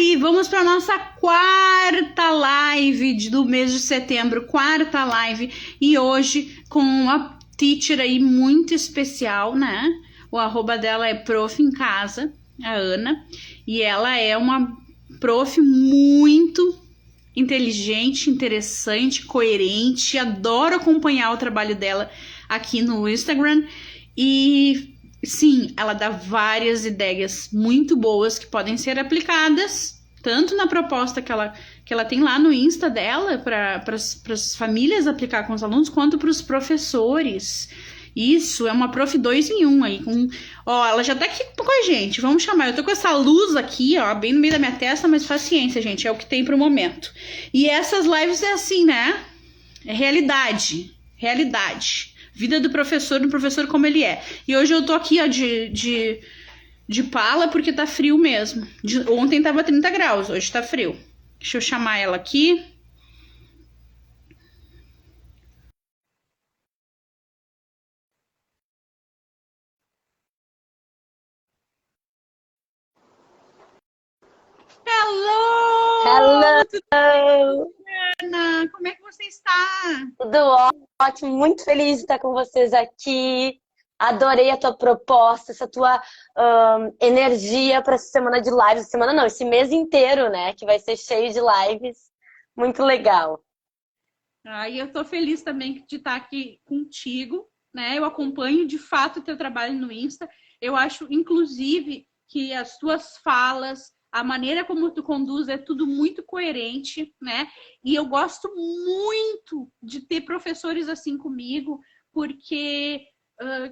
aí, vamos para nossa quarta live do mês de setembro, quarta live, e hoje com uma teacher aí muito especial, né? O arroba dela é Prof em Casa, a Ana, e ela é uma prof muito inteligente, interessante, coerente, adoro acompanhar o trabalho dela aqui no Instagram e sim, ela dá várias ideias muito boas que podem ser aplicadas tanto na proposta que ela tem lá no Insta dela para as famílias aplicar com os alunos, quanto para os professores. Isso, é uma prof 2 em 1 aí. Ó, ela já tá aqui com a gente. Vamos chamar. Eu tô com essa luz aqui, ó, bem no meio da minha testa, mas paciência, gente. É o que tem pro momento. E essas lives é assim, né? É realidade. Realidade. Vida do professor como ele é. E hoje eu tô aqui, ó, de pala porque tá frio mesmo. Ontem tava 30 graus, hoje tá frio. Deixa eu chamar ela aqui. Hello! Hello! Ana, como é que você está? Tudo ótimo, muito feliz de estar com vocês aqui. Adorei a tua proposta, essa tua energia para essa semana de lives. Semana não, esse mês inteiro, né? Que vai ser cheio de lives. Muito legal. E eu tô feliz também de estar aqui contigo, né? Eu acompanho de fato o teu trabalho no Insta. Eu acho, inclusive, que as tuas falas, a maneira como tu conduz é tudo muito coerente, né? E eu gosto muito de ter professores assim comigo, porque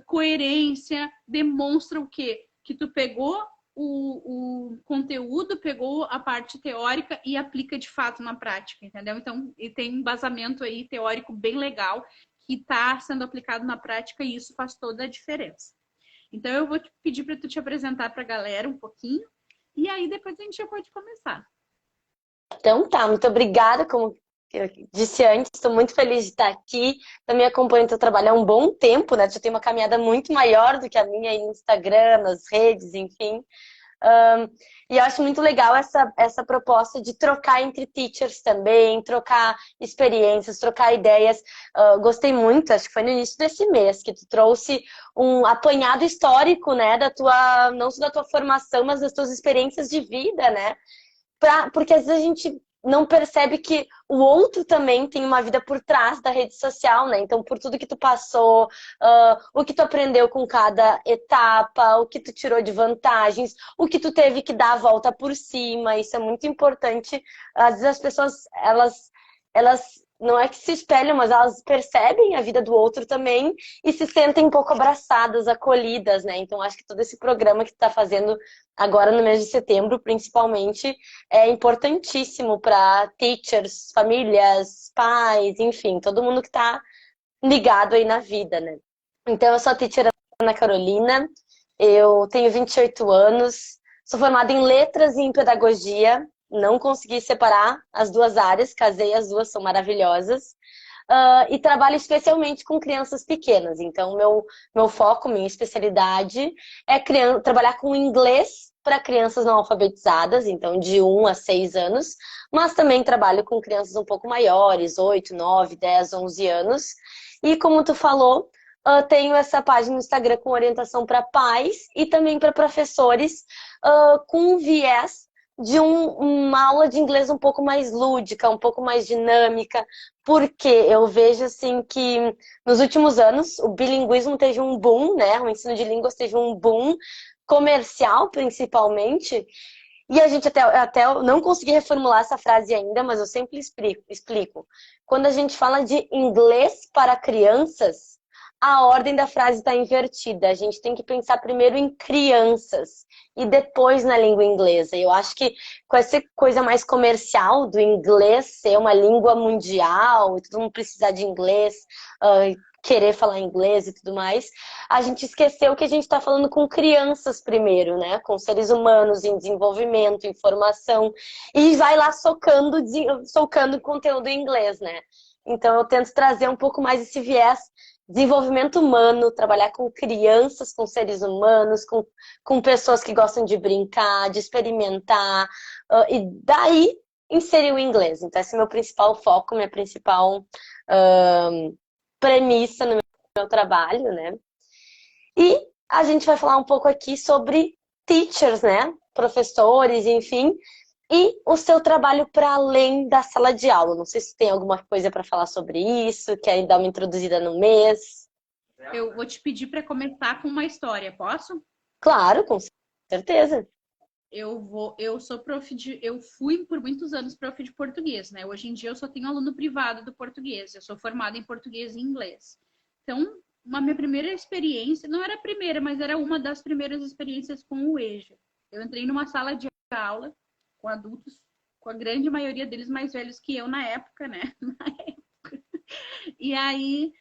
coerência demonstra o quê? Que tu pegou o conteúdo, pegou a parte teórica e aplica de fato na prática, entendeu? Então, e tem um embasamento aí teórico bem legal que está sendo aplicado na prática e isso faz toda a diferença. Então, eu vou te pedir para tu te apresentar para a galera um pouquinho e aí depois a gente já pode começar. Então tá, muito obrigada. Como eu disse antes, estou muito feliz de estar aqui. Também acompanho teu trabalho há um bom tempo, né? Já tem uma caminhada muito maior do que a minha aí no Instagram, nas redes, enfim. E eu acho muito legal essa proposta de trocar entre teachers também, trocar experiências, trocar ideias. Gostei muito, acho que foi no início desse mês que tu trouxe um apanhado histórico, né, não só da tua formação, mas das tuas experiências de vida, né? Porque às vezes a gente não percebe que o outro também tem uma vida por trás da rede social, né? Então, por tudo que tu passou, o que tu aprendeu com cada etapa, o que tu tirou de vantagens, o que tu teve que dar a volta por cima, isso é muito importante. Às vezes as pessoas, elas não é que se espelham, mas elas percebem a vida do outro também e se sentem um pouco abraçadas, acolhidas, né? Então, acho que todo esse programa que tu tá fazendo agora no mês de setembro, principalmente, é importantíssimo para teachers, famílias, pais, enfim, todo mundo que está ligado aí na vida, né? Então, eu sou a teacher Ana Carolina, eu tenho 28 anos, sou formada em letras e em pedagogia, não consegui separar as duas áreas, casei as duas, são maravilhosas. E trabalho especialmente com crianças pequenas. Então, meu foco, minha especialidade é trabalhar com inglês para crianças não alfabetizadas, então de 1 a 6 anos, mas também trabalho com crianças um pouco maiores, 8, 9, 10, 11 anos. E como tu falou, tenho essa página no Instagram com orientação para pais e também para professores, com um viés de uma aula de inglês um pouco mais lúdica, um pouco mais dinâmica, porque eu vejo assim que nos últimos anos o bilinguismo teve um boom, né? O ensino de línguas teve um boom comercial, principalmente, e a gente até eu não consegui reformular essa frase ainda, mas eu sempre explico. Quando a gente fala de inglês para crianças, a ordem da frase está invertida. A gente tem que pensar primeiro em crianças e depois na língua inglesa. Eu acho que com essa coisa mais comercial do inglês ser uma língua mundial e todo mundo precisar de inglês, querer falar inglês e tudo mais, a gente esqueceu que a gente está falando com crianças primeiro, né? Com seres humanos em desenvolvimento, em formação, e vai lá socando conteúdo em inglês, né? Então eu tento trazer um pouco mais esse viés desenvolvimento humano, trabalhar com crianças, com seres humanos, com pessoas que gostam de brincar, de experimentar, e daí inserir o inglês. Então, esse é o meu principal foco, minha principal premissa no meu trabalho, né? E a gente vai falar um pouco aqui sobre teachers, né? Professores, enfim, e o seu trabalho para além da sala de aula. Não sei se tem alguma coisa para falar sobre isso, quer dar uma introduzida no mês. Eu vou te pedir para começar com uma história, posso? Claro, com certeza. Eu sou eu fui por muitos anos prof de português, né? Hoje em dia eu só tenho aluno privado do português. Eu sou formada em português e inglês. Então, minha primeira experiência, não era a primeira, mas era uma das primeiras experiências com o EJA. Eu entrei numa sala de aula com adultos, com a grande maioria deles mais velhos que eu na época, né? Na época. E aí,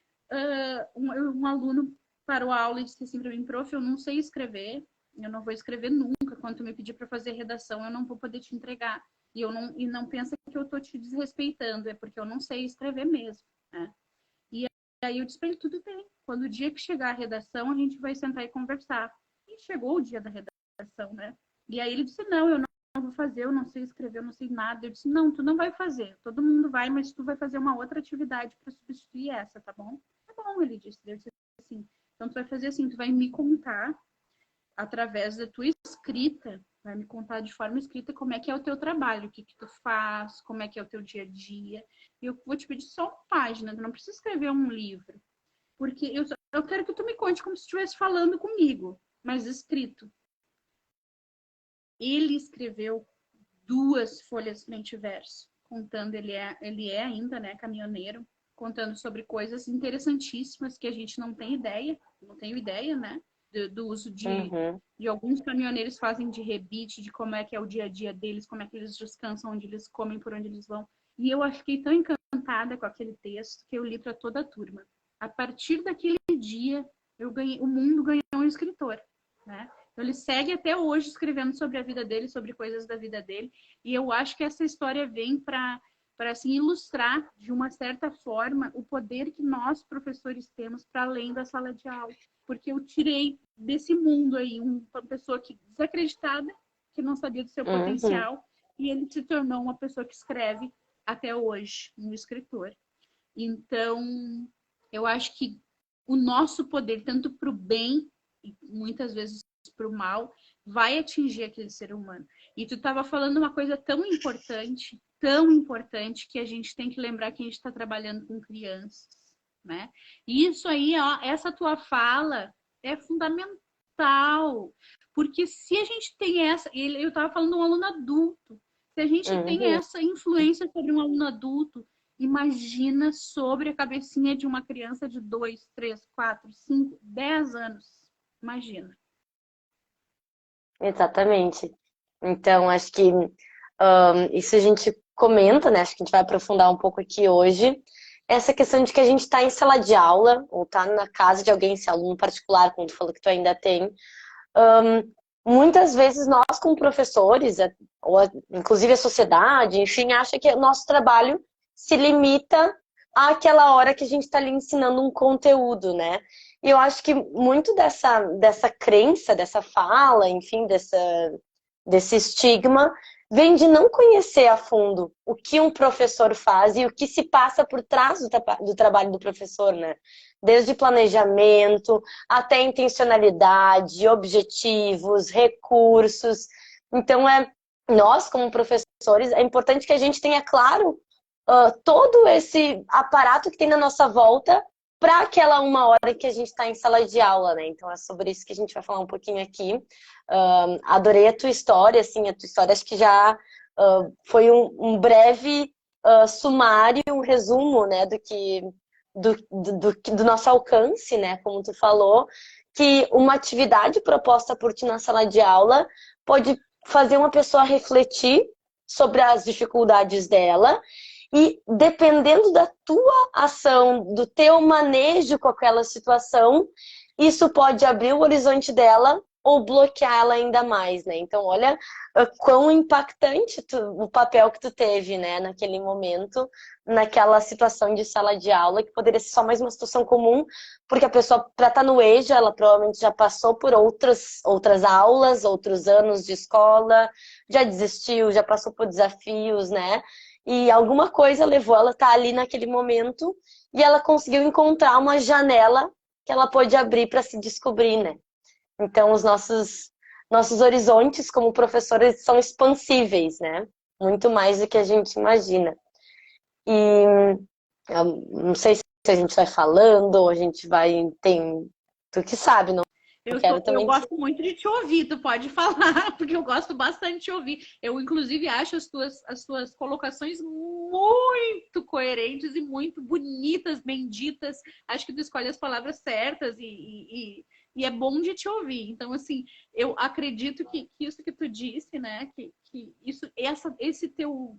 um aluno parou a aula e disse assim para mim, prof, eu não sei escrever, eu não vou escrever nunca. Quando tu me pedir para fazer redação, eu não vou poder te entregar. E não pensa que eu tô te desrespeitando, é porque eu não sei escrever mesmo, né? E aí eu disse para ele, tudo bem. Quando o dia que chegar a redação, a gente vai sentar e conversar. E chegou o dia da redação, né? E aí ele disse, não, eu não vou fazer, eu não sei escrever, eu não sei nada. Eu disse, não, tu não vai fazer. Todo mundo vai, mas tu vai fazer uma outra atividade para substituir essa, tá bom? Tá bom, ele disse. Eu disse assim, então tu vai fazer assim, tu vai me contar através da tua escrita, vai me contar de forma escrita como é que é o teu trabalho, o que que tu faz, como é que é o teu dia a dia. E eu vou te pedir só uma página, tu não precisa escrever um livro. Porque eu quero que tu me conte como se estivesse falando comigo, mas escrito. Ele escreveu 2 folhas frente e verso, contando, ele é ainda, né, caminhoneiro, contando sobre coisas interessantíssimas que a gente não tem ideia, não tenho ideia, né, do uso de alguns caminhoneiros fazem de rebite, de como é que é o dia a dia deles, como é que eles descansam, onde eles comem, por onde eles vão. E eu fiquei tão encantada com aquele texto que eu li para toda a turma. A partir daquele dia, o mundo ganhou um escritor, né? Então, ele segue até hoje escrevendo sobre a vida dele, sobre coisas da vida dele. E eu acho que essa história vem para assim, ilustrar, de uma certa forma, o poder que nós, professores, temos para além da sala de aula. Porque eu tirei desse mundo aí uma pessoa que desacreditada, que não sabia do seu potencial, e ele se tornou uma pessoa que escreve até hoje, um escritor. Então, eu acho que o nosso poder, tanto para o bem e muitas vezes para o mal, vai atingir aquele ser humano. E tu estava falando uma coisa tão importante, que a gente tem que lembrar que a gente está trabalhando com crianças, né? E isso aí, ó, essa tua fala é fundamental, porque se a gente tem essa, eu estava falando de um aluno adulto, se a gente tem essa influência sobre um aluno adulto, imagina sobre a cabecinha de uma criança de 2, 3, 4, 5, 10 anos. Imagina. Exatamente. Então, acho que isso a gente comenta, né? Acho que a gente vai aprofundar um pouco aqui hoje. Essa questão de que a gente está em sala de aula, ou está na casa de alguém, esse aluno particular, como tu falou que tu ainda tem. Muitas vezes nós, como professores, ou inclusive a sociedade, enfim, acha que o nosso trabalho se limita àquela hora que a gente está ali ensinando um conteúdo, né? E eu acho que muito dessa crença, dessa fala, enfim, desse estigma, vem de não conhecer a fundo o que um professor faz e o que se passa por trás do trabalho do professor, né? Desde planejamento até intencionalidade, objetivos, recursos. Então, nós, como professores, é importante que a gente tenha claro todo esse aparato que tem na nossa volta para aquela uma hora que a gente está em sala de aula, né? Então é sobre isso que a gente vai falar um pouquinho aqui. Adorei a tua história, assim, a tua história acho que já foi um breve sumário, um resumo, né, do nosso alcance, né, como tu falou, que uma atividade proposta por ti na sala de aula pode fazer uma pessoa refletir sobre as dificuldades dela. E dependendo da tua ação, do teu manejo com aquela situação, isso pode abrir o horizonte dela ou bloquear ela ainda mais, né? Então, olha quão impactante o papel que tu teve, né, naquele momento, naquela situação de sala de aula, que poderia ser só mais uma situação comum, porque a pessoa, para estar no EJA, ela provavelmente já passou por outras aulas, outros anos de escola, já desistiu, já passou por desafios, né? E alguma coisa levou ela a estar ali naquele momento e ela conseguiu encontrar uma janela que ela pôde abrir para se descobrir, né? Então, os nossos horizontes como professores são expansíveis, né? Muito mais do que a gente imagina. E eu não sei se a gente vai falando ou a gente vai... Tu que sabe, não quero Eu também... gosto muito de te ouvir, tu pode falar, porque eu gosto bastante de te ouvir. Eu, inclusive, acho as tuas colocações muito coerentes e muito bonitas, benditas. Acho que tu escolhe as palavras certas e é bom de te ouvir. Então, assim, eu acredito que isso que tu disse, né, que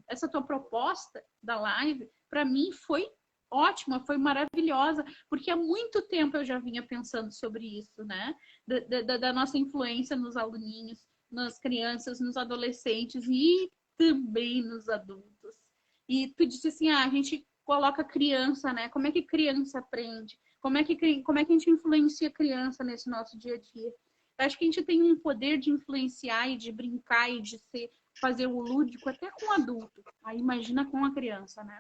essa tua proposta da live, para mim foi ótima, foi maravilhosa, porque há muito tempo eu já vinha pensando sobre isso, né? Da nossa influência nos aluninhos, nas crianças, nos adolescentes e também nos adultos. E tu disse assim, a gente coloca criança, né? Como é que criança aprende? Como é que a gente influencia a criança nesse nosso dia a dia? Eu acho que a gente tem um poder de influenciar e de brincar e de fazer o lúdico até com o adulto. Aí imagina com a criança, né?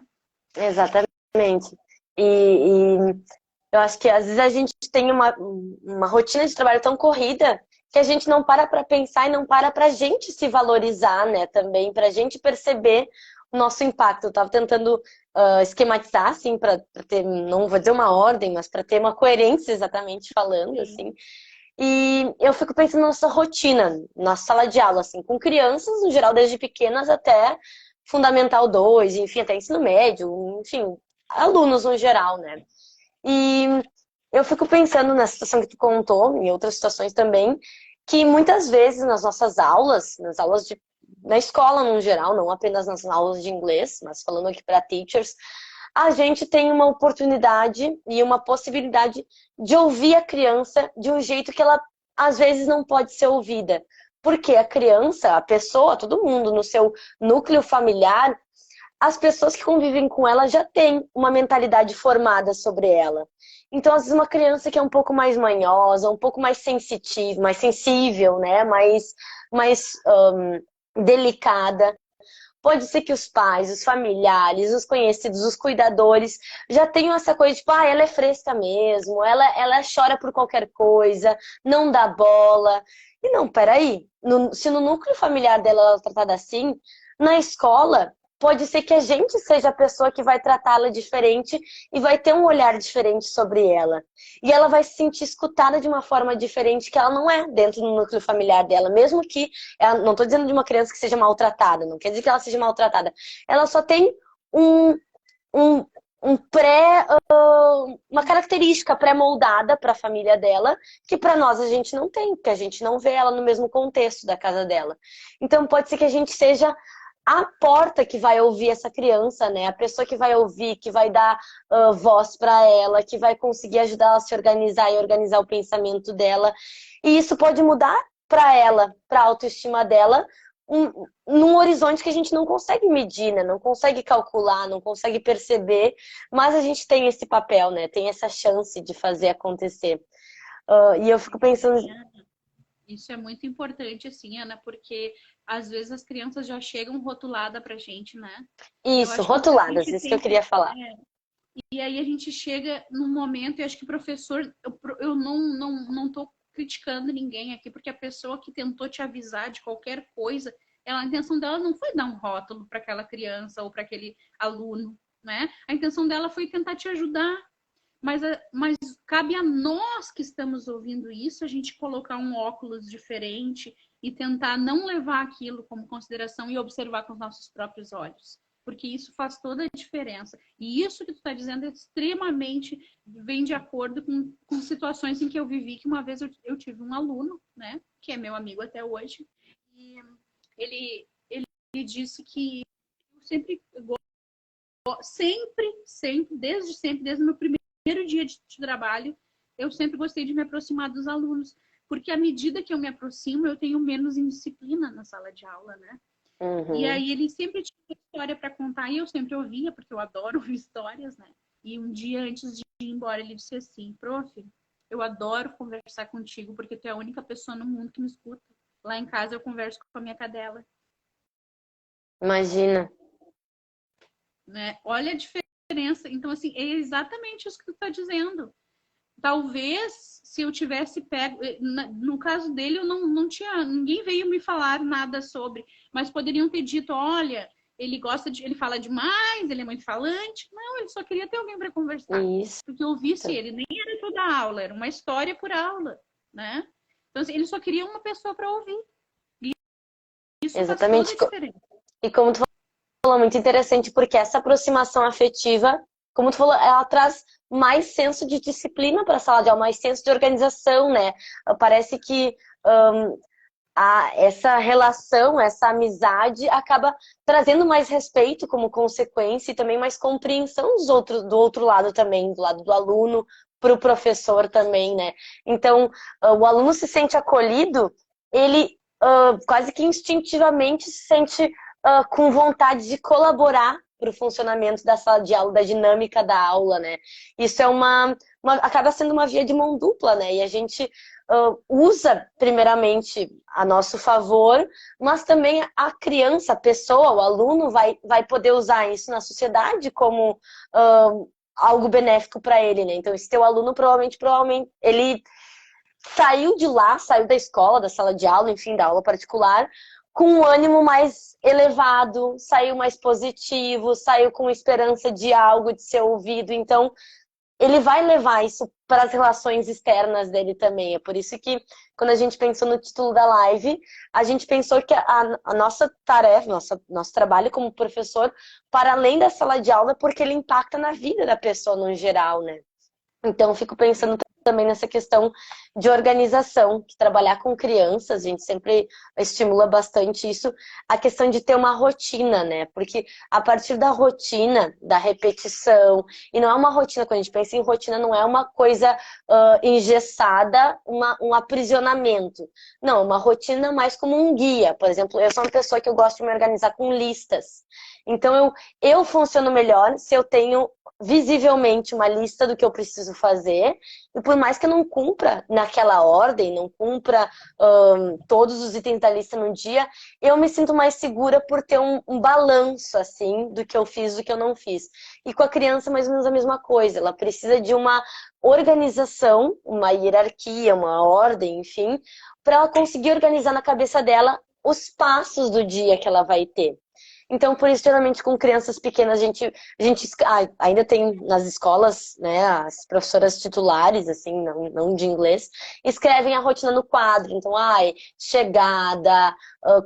Exatamente. E eu acho que às vezes a gente tem uma rotina de trabalho tão corrida que a gente não para pensar e não para a gente se valorizar, né? Também, para a gente perceber o nosso impacto. Eu estava tentando esquematizar, assim, para ter, não vou dizer uma ordem, mas para ter uma coerência exatamente falando, Sim. assim. E eu fico pensando na nossa rotina, na sala de aula, assim, com crianças, no geral, desde pequenas até Fundamental 2, enfim, até ensino médio, enfim, alunos no geral, né? E eu fico pensando nessa situação que tu contou, em outras situações também, que muitas vezes nas nossas aulas, na escola no geral, não apenas nas aulas de inglês, mas falando aqui para teachers, a gente tem uma oportunidade e uma possibilidade de ouvir a criança de um jeito que ela às vezes não pode ser ouvida. Porque a criança, a pessoa, todo mundo no seu núcleo familiar, as pessoas que convivem com ela já têm uma mentalidade formada sobre ela. Então, às vezes, uma criança que é um pouco mais manhosa, um pouco mais sensitiva, mais sensível, né? Mais delicada. Pode ser que os pais, os familiares, os conhecidos, os cuidadores já tenham essa coisa, tipo, ela é fresca mesmo, ela chora por qualquer coisa, não dá bola. E não, peraí, se no núcleo familiar dela ela é tratada assim, na escola, pode ser que a gente seja a pessoa que vai tratá-la diferente e vai ter um olhar diferente sobre ela. E ela vai se sentir escutada de uma forma diferente que ela não é dentro do núcleo familiar dela, mesmo que não estou dizendo de uma criança que seja maltratada, não quer dizer que ela seja maltratada. Ela só tem um, um, uma característica pré-moldada para a família dela, que para nós a gente não tem, porque a gente não vê ela no mesmo contexto da casa dela. Então pode ser que a gente seja a porta que vai ouvir essa criança, né? A pessoa que vai ouvir, que vai dar voz para ela, que vai conseguir ajudar ela a se organizar e organizar o pensamento dela. E isso pode mudar para ela, para a autoestima dela, num horizonte que a gente não consegue medir, né? Não consegue calcular, não consegue perceber, mas a gente tem esse papel, né? Tem essa chance de fazer acontecer. E eu fico pensando... Isso é muito importante, assim, Ana, porque às vezes as crianças já chegam rotulada pra gente, né? Eu Isso, acho que a rotuladas, gente isso que eu tem queria falar. e aí a gente chega num momento, e acho que o professor, eu não tô criticando ninguém aqui, porque a pessoa que tentou te avisar de qualquer coisa, a intenção dela não foi dar um rótulo para aquela criança ou para aquele aluno, né? A intenção dela foi tentar te ajudar. Mas cabe a nós que estamos ouvindo isso, a gente colocar um óculos diferente e tentar não levar aquilo como consideração e observar com os nossos próprios olhos. Porque isso faz toda a diferença. E isso que tu está dizendo é extremamente vem de acordo com situações em que eu vivi, que uma vez eu tive um aluno, né, que é meu amigo até hoje, e ele disse que eu sempre, desde o meu primeiro dia de trabalho, eu sempre gostei de me aproximar dos alunos, porque à medida que eu me aproximo, eu tenho menos indisciplina na sala de aula, né? E Uhum. aí ele sempre tinha uma história para contar e eu sempre ouvia, porque eu adoro ouvir histórias, né? E um dia antes de ir embora, ele disse assim: Prof, eu adoro conversar contigo porque tu é a única pessoa no mundo que me escuta. Lá em casa eu converso com a minha cadela, Imagina. né? Olha a diferença. Então, assim, é exatamente isso que tu está dizendo. Talvez se eu tivesse pego, no caso dele, eu não tinha, ninguém veio me falar nada sobre, mas poderiam ter dito, olha, ele gosta de, ele fala demais, ele é muito falante. Não, ele só queria ter alguém para conversar, Isso. porque eu ouvisse ele, nem era toda a aula, era uma história por aula, né? Então, assim, ele só queria uma pessoa para ouvir. E isso faz toda Exatamente. a diferença. E como tu falou, muito interessante, porque essa aproximação afetiva, como tu falou, ela traz mais senso de disciplina para a sala de aula, mais senso de organização, né? Parece que essa relação, essa amizade acaba trazendo mais respeito como consequência e também mais compreensão do outro lado também, do lado do aluno, para o professor também, né? Então, o aluno se sente acolhido, ele quase que instintivamente se sente com vontade de colaborar para o funcionamento da sala de aula, da dinâmica da aula, né? Isso é acaba sendo uma via de mão dupla, né? E a gente usa primeiramente a nosso favor, mas também a criança, a pessoa, o aluno vai poder usar isso na sociedade como algo benéfico para ele, né? Então, esse teu aluno provavelmente ele saiu de lá, saiu da escola, da sala de aula, enfim, da aula particular, com um ânimo mais elevado, saiu mais positivo, saiu com esperança de algo, de ser ouvido. Então, ele vai levar isso para as relações externas dele também. É por isso que, quando a gente pensou no título da live, a gente pensou que a nossa tarefa, nosso trabalho como professor, para além da sala de aula, porque ele impacta na vida da pessoa no geral, né? Então, fico pensando também nessa questão de organização, que trabalhar com crianças, a gente sempre estimula bastante isso, a questão de ter uma rotina, né? Porque a partir da rotina, da repetição, e não é uma rotina, quando a gente pensa em rotina, não é uma coisa engessada, um aprisionamento. Não, uma rotina mais como um guia. Por exemplo, eu sou uma pessoa que eu gosto de me organizar com listas. Então, eu funciono melhor se eu tenho visivelmente uma lista do que eu preciso fazer, e por mais que eu não cumpra naquela ordem, não cumpra todos os itens da lista no dia, eu me sinto mais segura por ter um balanço, assim, do que eu fiz, do que eu não fiz. E com a criança, mais ou menos a mesma coisa, ela precisa de uma organização, uma hierarquia, uma ordem, enfim, para ela conseguir organizar na cabeça dela os passos do dia que ela vai ter. Então, por isso, geralmente, com crianças pequenas, a gente ainda tem nas escolas, né, as professoras titulares, assim, não de inglês, escrevem a rotina no quadro. Então, chegada,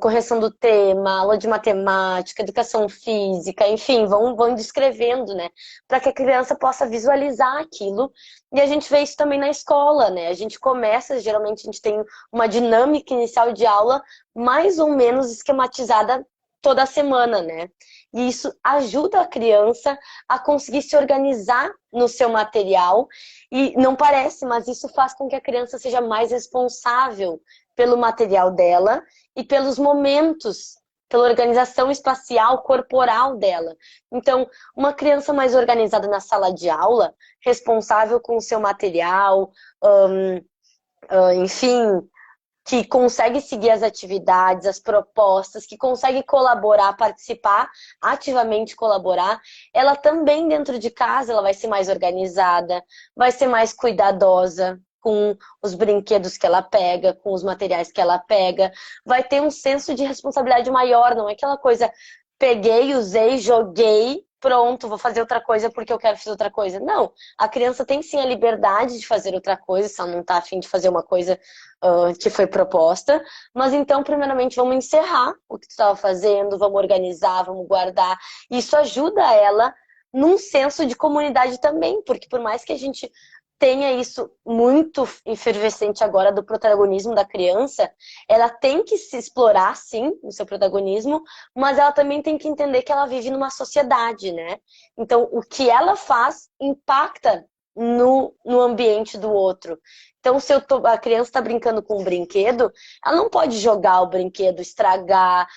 correção do tema, aula de matemática, educação física, enfim, vão descrevendo, né, para que a criança possa visualizar aquilo. E a gente vê isso também na escola, né? A gente começa, geralmente, a gente tem uma dinâmica inicial de aula mais ou menos esquematizada toda semana, né? E isso ajuda a criança a conseguir se organizar no seu material. E não parece, mas isso faz com que a criança seja mais responsável pelo material dela e pelos momentos, pela organização espacial, corporal dela. Então, uma criança mais organizada na sala de aula, responsável com o seu material, enfim, que consegue seguir as atividades, as propostas, que consegue colaborar, participar, ativamente colaborar, ela também dentro de casa ela vai ser mais organizada, vai ser mais cuidadosa com os brinquedos que ela pega, com os materiais que ela pega, vai ter um senso de responsabilidade maior, não é aquela coisa, peguei, usei, joguei, pronto, vou fazer outra coisa porque eu quero fazer outra coisa. Não, a criança tem sim a liberdade de fazer outra coisa, se ela não está afim de fazer uma coisa que foi proposta, mas então, primeiramente, vamos encerrar o que tu estava fazendo, vamos organizar, vamos guardar. Isso ajuda ela num senso de comunidade também, porque por mais que a gente tenha isso muito efervescente agora do protagonismo da criança, ela tem que se explorar, sim, no seu protagonismo, mas ela também tem que entender que ela vive numa sociedade, né? Então, o que ela faz impacta no ambiente do outro. Então, se a criança está brincando com um brinquedo, ela não pode jogar o brinquedo, estragar,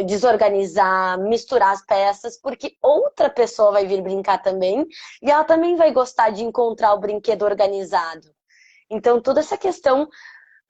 desorganizar, misturar as peças, porque outra pessoa vai vir brincar também e ela também vai gostar de encontrar o brinquedo organizado. Então, toda essa questão,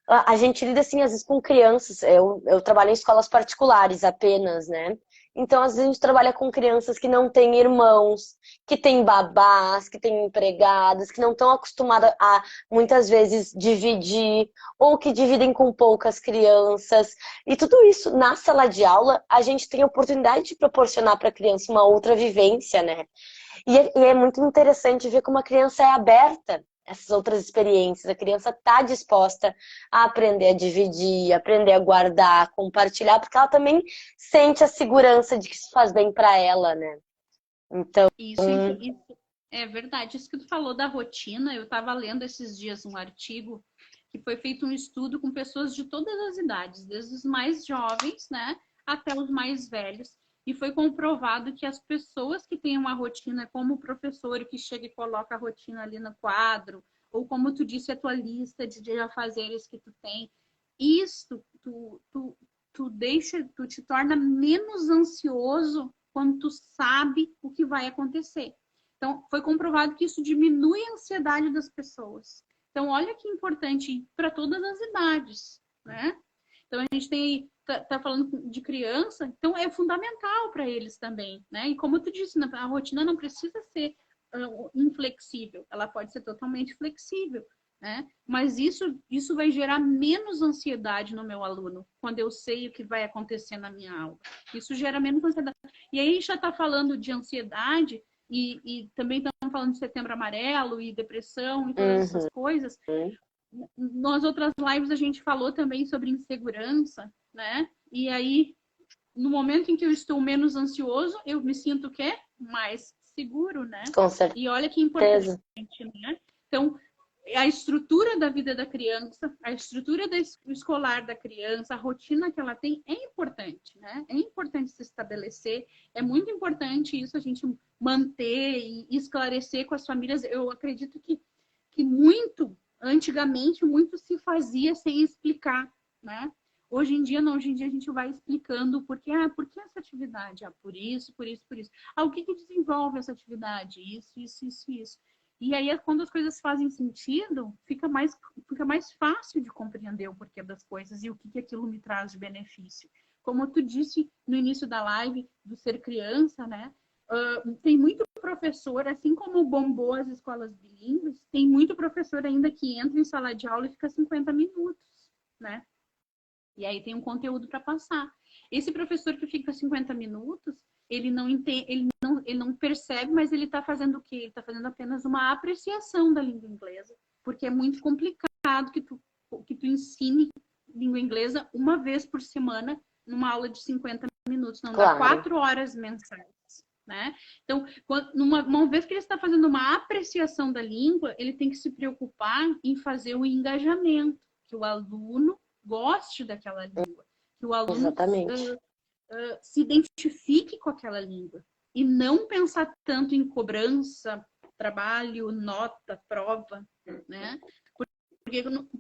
a gente lida assim, às vezes, com crianças. Eu trabalho em escolas particulares apenas, né? Então, às vezes, a gente trabalha com crianças que não têm irmãos, que têm babás, que têm empregadas, que não estão acostumadas a, muitas vezes, dividir, ou que dividem com poucas crianças. E tudo isso, na sala de aula, a gente tem a oportunidade de proporcionar para a criança uma outra vivência, né? E é muito interessante ver como a criança é aberta a essas outras experiências. A criança está disposta a aprender a dividir, aprender a guardar, a compartilhar, porque ela também sente a segurança de que isso faz bem para ela, né? Então, Isso é verdade. Isso que tu falou da rotina, eu estava lendo esses dias um artigo que foi feito um estudo com pessoas de todas as idades, desde os mais jovens, né, até os mais velhos. E foi comprovado que as pessoas que têm uma rotina, como o professor que chega e coloca a rotina ali no quadro, ou como tu disse, a tua lista de afazeres que tu tem, isso tu te torna menos ansioso quando tu sabe o que vai acontecer. Então, foi comprovado que isso diminui a ansiedade das pessoas. Então, olha que importante para todas as idades, né? Então, a gente tem tá falando de criança, então é fundamental para eles também, né? E como tu disse, a rotina não precisa ser inflexível, ela pode ser totalmente flexível, né? Mas isso vai gerar menos ansiedade no meu aluno, quando eu sei o que vai acontecer na minha aula. Isso gera menos ansiedade. E aí a gente já está falando de ansiedade e também estamos falando de Setembro Amarelo e depressão e todas essas coisas. Nas outras lives a gente falou também sobre insegurança, né? E aí, no momento em que eu estou menos ansioso, eu me sinto o quê? Mais seguro, né? com certeza. E olha que importante, né? Então, a estrutura da vida da criança, a estrutura escolar da criança, a rotina que ela tem é importante, né? É importante se estabelecer, é muito importante isso a gente manter e esclarecer com as famílias. Eu acredito que antigamente, muito se fazia sem explicar, né? Hoje em dia, não. Hoje em dia, a gente vai explicando por que essa atividade? Por isso, por isso, por isso. O que desenvolve essa atividade? Isso. E aí, quando as coisas fazem sentido, fica mais fácil de compreender o porquê das coisas e o que aquilo me traz de benefício. Como tu disse no início da live, do ser criança, né? Tem muito professor, assim como bombou as escolas bilíngues, tem muito professor ainda que entra em sala de aula e fica 50 minutos, né? E aí tem um conteúdo para passar. Esse professor que fica 50 minutos, ele não entende, ele não percebe, mas ele está fazendo o quê? Ele está fazendo apenas uma apreciação da língua inglesa, porque é muito complicado que tu ensine língua inglesa uma vez por semana numa aula de 50 minutos, não dá 4 horas mensais. Né? Então, uma vez que ele está fazendo uma apreciação da língua, ele tem que se preocupar em fazer o engajamento, que o aluno goste daquela língua, que o aluno se identifique com aquela língua e não pensar tanto em cobrança, trabalho, nota, prova, né?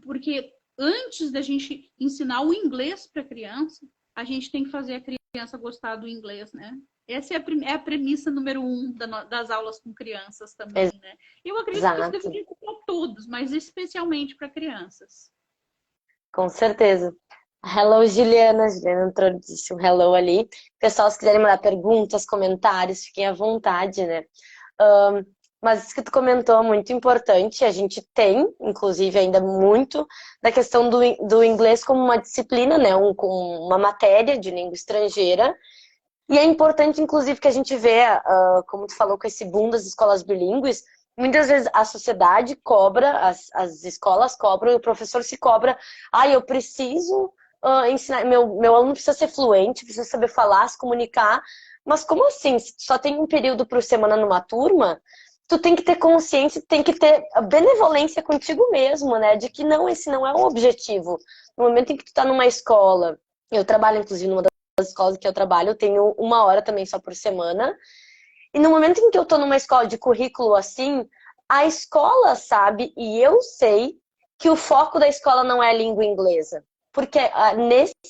Porque antes da gente ensinar o inglês para a criança, a gente tem que fazer a criança gostar do inglês, né? Essa é a premissa número 1 das aulas com crianças também, né? Eu acredito que isso deveria ser para todos, mas especialmente para crianças. Com certeza. Hello, Juliana. Juliana entrou, disse um hello ali. Pessoal, se quiserem mandar perguntas, comentários, fiquem à vontade, né? Mas isso que tu comentou é muito importante. A gente tem, inclusive, ainda muito da questão do inglês como uma disciplina, né? Com uma matéria de língua estrangeira. E é importante, inclusive, que a gente vê, como tu falou, com esse boom das escolas bilíngues, muitas vezes a sociedade cobra, as escolas cobram, e o professor se cobra. Eu preciso ensinar, meu aluno precisa ser fluente, precisa saber falar, se comunicar. Mas como assim? Se tu só tem um período por semana numa turma, tu tem que ter consciência, tem que ter benevolência contigo mesmo, né? De que não, esse não é o objetivo. No momento em que tu tá numa escola, eu trabalho, inclusive, numa das escolas que eu trabalho, eu tenho 1 hora também só por semana. E no momento em que eu tô numa escola de currículo assim, a escola sabe, e eu sei, que o foco da escola não é a língua inglesa. Porque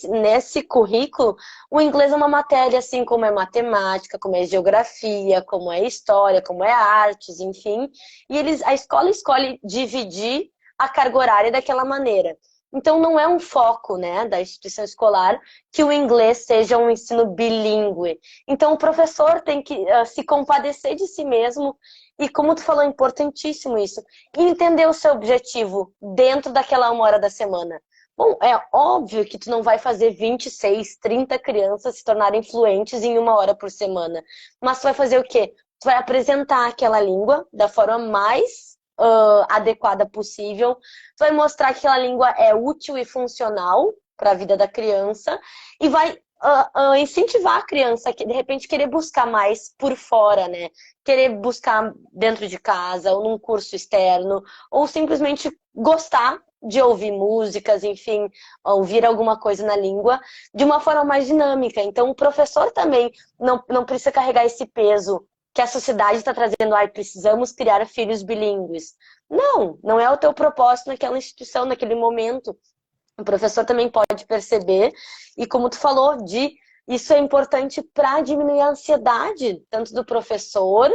nesse currículo, o inglês é uma matéria, assim como é matemática, como é geografia, como é história, como é artes, enfim. E a escola escolhe dividir a carga horária daquela maneira. Então, não é um foco, né, da instituição escolar que o inglês seja um ensino bilíngue. Então, o professor tem que se compadecer de si mesmo e, como tu falou, é importantíssimo isso, e entender o seu objetivo dentro daquela 1 hora da semana. Bom, é óbvio que tu não vai fazer 26, 30 crianças se tornarem fluentes em 1 hora por semana. Mas tu vai fazer o quê? Tu vai apresentar aquela língua da forma mais adequada possível. Tu vai mostrar que aquela língua é útil e funcional para a vida da criança e vai incentivar a criança a, de repente, querer buscar mais por fora, né? Querer buscar dentro de casa, ou num curso externo, ou simplesmente gostar de ouvir músicas, enfim, ouvir alguma coisa na língua de uma forma mais dinâmica. Então, o professor também não precisa carregar esse peso que a sociedade está trazendo, precisamos criar filhos bilíngues. Não é o teu propósito naquela instituição, naquele momento. O professor também pode perceber, e como tu falou, isso é importante para diminuir a ansiedade, tanto do professor,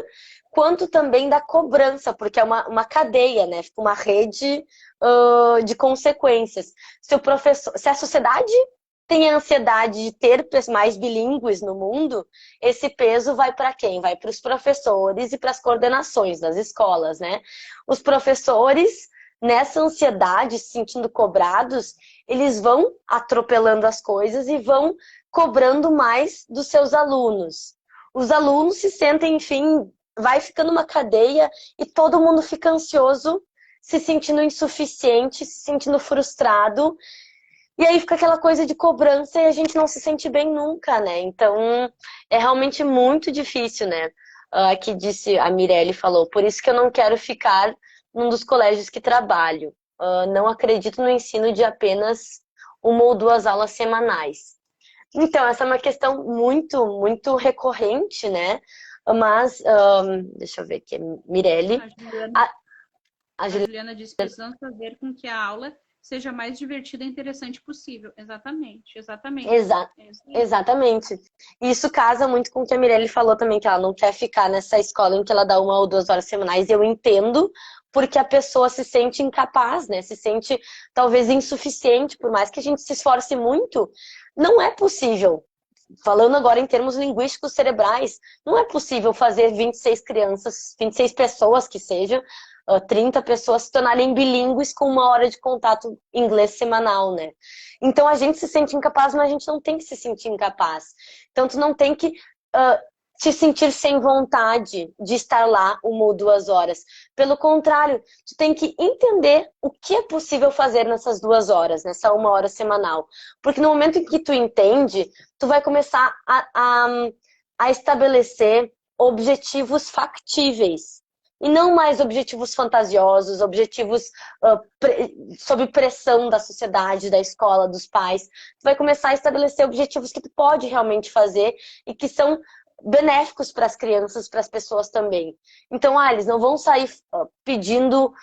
quanto também da cobrança, porque é uma cadeia, né? Fica uma rede de consequências. Se a sociedade tem a ansiedade de ter mais bilíngues no mundo, esse peso vai para quem? Vai para os professores e para as coordenações das escolas, né? Os professores, nessa ansiedade, se sentindo cobrados, eles vão atropelando as coisas e vão cobrando mais dos seus alunos. Os alunos se sentem, enfim, vai ficando uma cadeia e todo mundo fica ansioso, se sentindo insuficiente, se sentindo frustrado. E aí fica aquela coisa de cobrança e a gente não se sente bem nunca, né? Então, é realmente muito difícil, né? Aqui disse, a Mirelle falou, por isso que eu não quero ficar num dos colégios que trabalho. Não acredito no ensino de apenas 1 ou 2 aulas semanais. Então, essa é uma questão muito, muito recorrente, né? Mas, deixa eu ver aqui, Mirelle. A Juliana disse, precisamos fazer com que a aula seja mais divertida e interessante possível. Exatamente. Exatamente. E isso casa muito com o que a Mirelle falou também, que ela não quer ficar nessa escola em que ela dá 1 ou 2 horas semanais. Eu entendo, porque a pessoa se sente incapaz, né? Se sente talvez insuficiente, por mais que a gente se esforce muito, não é possível. Falando agora em termos linguísticos cerebrais, não é possível fazer 26 crianças, 26 pessoas que seja, 30 pessoas se tornarem bilíngues com 1 hora de contato inglês semanal, né? Então a gente se sente incapaz, mas a gente não tem que se sentir incapaz. Então tu não tem que te sentir sem vontade de estar lá 1 ou 2 horas. Pelo contrário, tu tem que entender o que é possível fazer nessas 2 horas, nessa 1 hora semanal. Porque no momento em que tu entende, tu vai começar a estabelecer objetivos factíveis. E não mais objetivos fantasiosos, objetivos sob pressão da sociedade, da escola, dos pais. Tu vai começar a estabelecer objetivos que tu pode realmente fazer e que são benéficos para as crianças, para as pessoas também. Então, eles não vão sair pedindo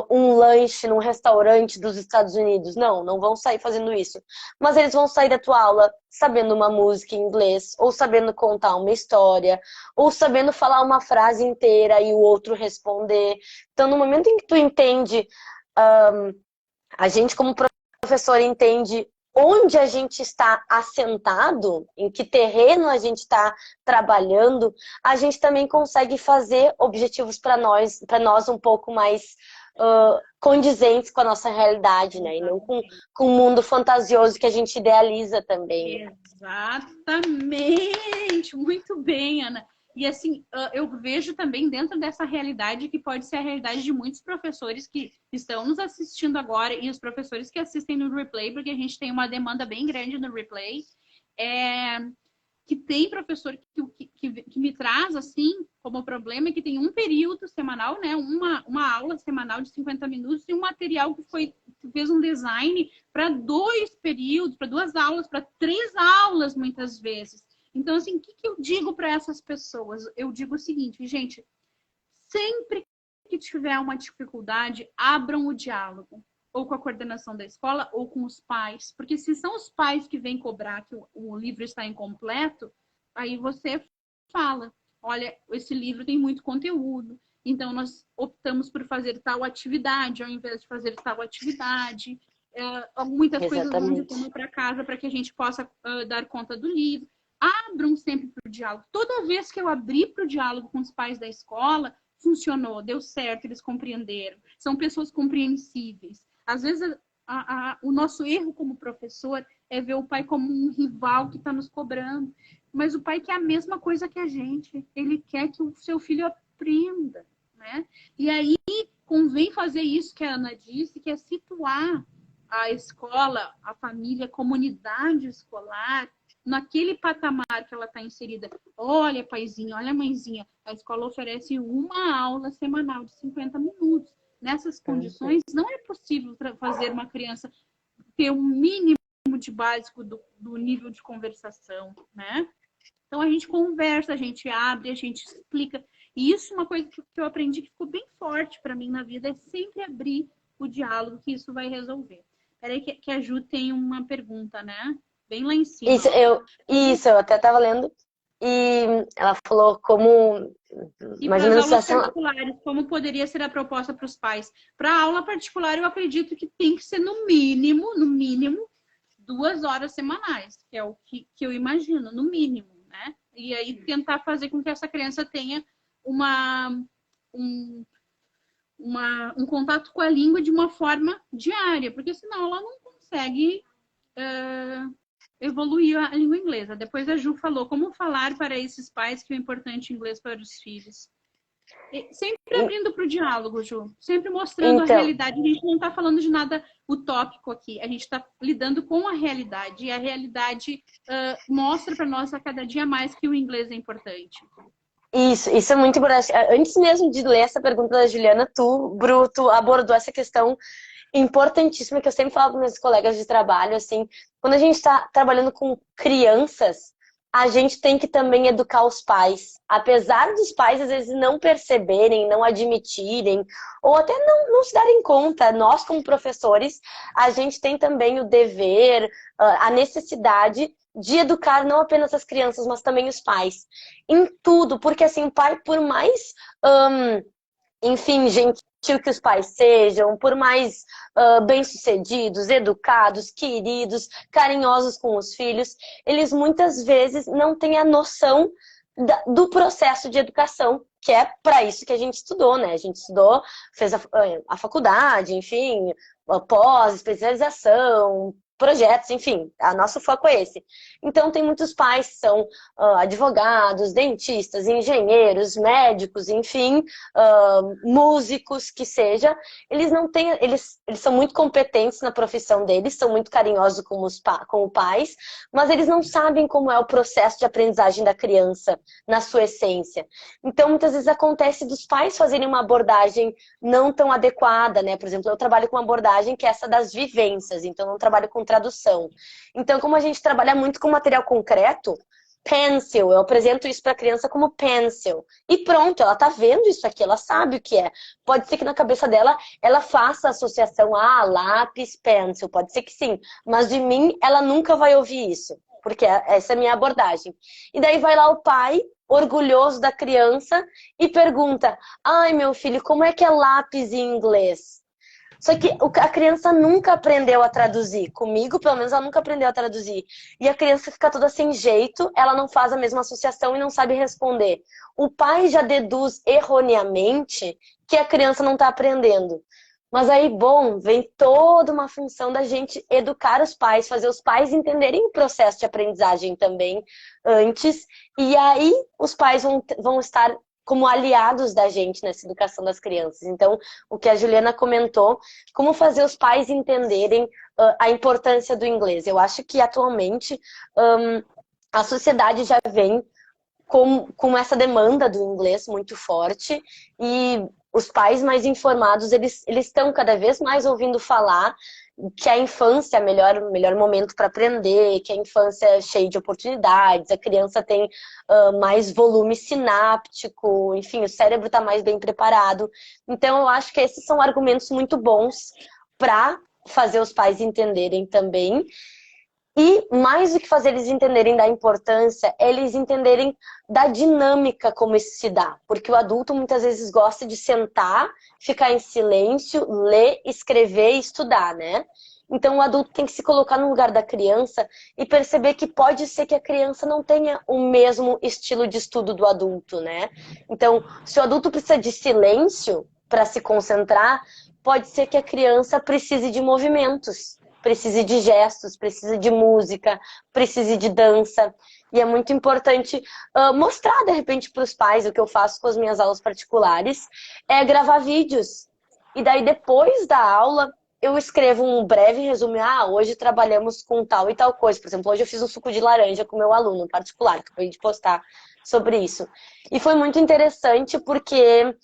um lanche num restaurante dos Estados Unidos. Não vão sair fazendo isso. Mas eles vão sair da tua aula sabendo uma música em inglês, ou sabendo contar uma história, ou sabendo falar uma frase inteira e o outro responder. Então, no momento em que tu entende, a gente como professor entende onde a gente está assentado, em que terreno a gente está trabalhando, a gente também consegue fazer objetivos para nós um pouco mais condizentes com a nossa realidade, né? E não com o mundo fantasioso que a gente idealiza também. Exatamente! Muito bem, Ana. E assim, eu vejo também dentro dessa realidade que pode ser a realidade de muitos professores que estão nos assistindo agora e os professores que assistem no replay, porque a gente tem uma demanda bem grande no replay, que tem professor que me traz, assim, como problema que tem um período semanal, né? Uma aula semanal de 50 minutos e um material que fez um design para 2 períodos, para 2 aulas, para 3 aulas, muitas vezes. Então, assim, o que eu digo para essas pessoas? Eu digo o seguinte, gente, sempre que tiver uma dificuldade, abram o diálogo, ou com a coordenação da escola, ou com os pais. Porque se são os pais que vêm cobrar que o livro está incompleto, aí você fala, olha, esse livro tem muito conteúdo, então nós optamos por fazer tal atividade, ao invés de fazer tal atividade. Muitas coisas vão de forma para casa para que a gente possa dar conta do livro. Abram sempre para o diálogo. Toda vez que eu abri para o diálogo com os pais da escola, funcionou, deu certo, eles compreenderam. São pessoas compreensíveis. Às vezes, o nosso erro como professor é ver o pai como um rival que está nos cobrando. Mas o pai quer a mesma coisa que a gente. Ele quer que o seu filho aprenda, né? E aí, convém fazer isso que a Ana disse, que é situar a escola, a família, a comunidade escolar naquele patamar que ela está inserida. Olha, paizinho, olha, mãezinha, a escola oferece uma aula semanal de 50 minutos. Nessas condições, não é possível fazer uma criança ter um mínimo de básico do nível de conversação, né? Então, a gente conversa, a gente abre, a gente explica. E isso é uma coisa que eu aprendi que ficou bem forte para mim na vida, é sempre abrir o diálogo, que isso vai resolver. Peraí que a Ju tem uma pergunta, né? Bem lá em cima. Eu até estava lendo. E ela falou como... E para as aulas particulares, como poderia ser a proposta para os pais? Para a aula particular, eu acredito que tem que ser no mínimo, 2 horas semanais, que é o que eu imagino, no mínimo, né? E aí tentar fazer com que essa criança tenha um contato com a língua de uma forma diária, porque senão ela não consegue evoluir a língua inglesa. Depois a Ju falou como falar para esses pais que é importante inglês para os filhos. Sempre abrindo para o diálogo, Ju. Sempre mostrando a realidade. A gente não está falando de nada utópico aqui. A gente está lidando com a realidade. E a realidade mostra para nós a cada dia mais que o inglês é importante. Isso é muito importante. Antes mesmo de ler essa pergunta da Juliana, Bru, tu abordou essa questão importantíssima que eu sempre falo para meus colegas de trabalho, assim, quando a gente está trabalhando com crianças, a gente tem que também educar os pais. Apesar dos pais, às vezes, não perceberem, não admitirem, ou até não se darem conta, nós, como professores, a gente tem também o dever, a necessidade de educar não apenas as crianças, mas também os pais. Em tudo, porque assim, o pai, por mais... enfim, gentil que os pais sejam, por mais bem-sucedidos, educados, queridos, carinhosos com os filhos, eles muitas vezes não têm a noção do processo de educação, que é para isso que a gente estudou, né? A gente estudou, fez a faculdade, enfim, pós-especialização, projetos, enfim, nosso foco é esse. Então, tem muitos pais que são advogados, dentistas, engenheiros, médicos, enfim, músicos, que seja. Eles não têm, eles são muito competentes na profissão deles, são muito carinhosos com os pais, mas eles não sabem como é o processo de aprendizagem da criança, na sua essência. Então, muitas vezes acontece dos pais fazerem uma abordagem não tão adequada, né? Por exemplo, eu trabalho com uma abordagem que é essa das vivências, então eu não trabalho com tradução. Então, como a gente trabalha muito com material concreto, pencil, eu apresento isso para a criança como pencil. E pronto, ela tá vendo isso aqui, ela sabe o que é. Pode ser que na cabeça dela, ela faça a associação a lápis, pencil, pode ser que sim. Mas de mim, ela nunca vai ouvir isso, porque essa é a minha abordagem. E daí vai lá o pai, orgulhoso da criança, e pergunta: ai, meu filho, como é que é lápis em inglês? Só que a criança nunca aprendeu a traduzir. Comigo, pelo menos, ela nunca aprendeu a traduzir. E a criança fica toda sem jeito, ela não faz a mesma associação e não sabe responder. O pai já deduz erroneamente que a criança não está aprendendo. Mas aí, bom, vem toda uma função da gente educar os pais, fazer os pais entenderem o processo de aprendizagem também antes. E aí, os pais vão estar como aliados da gente nessa educação das crianças. Então, o que a Juliana comentou, como fazer os pais entenderem a importância do inglês. Eu acho que, atualmente, a sociedade já vem com essa demanda do inglês muito forte, e os pais mais informados, eles estão cada vez mais ouvindo falar que a infância é o melhor momento para aprender, que a infância é cheia de oportunidades, a criança tem mais volume sináptico, enfim, o cérebro está mais bem preparado. Então, eu acho que esses são argumentos muito bons para fazer os pais entenderem também. E mais do que fazer eles entenderem da importância, é eles entenderem da dinâmica como isso se dá. Porque o adulto muitas vezes gosta de sentar, ficar em silêncio, ler, escrever e estudar, né? Então o adulto tem que se colocar no lugar da criança e perceber que pode ser que a criança não tenha o mesmo estilo de estudo do adulto, né? Então, se o adulto precisa de silêncio para se concentrar, pode ser que a criança precise de movimentos. Precise de gestos, precisa de música, precise de dança. E é muito importante mostrar, de repente, para os pais, o que eu faço com as minhas aulas particulares, é gravar vídeos. E daí, depois da aula, eu escrevo um breve resumo. Hoje trabalhamos com tal e tal coisa. Por exemplo, hoje eu fiz um suco de laranja com meu aluno particular, que eu acabei de postar sobre isso. E foi muito interessante porque...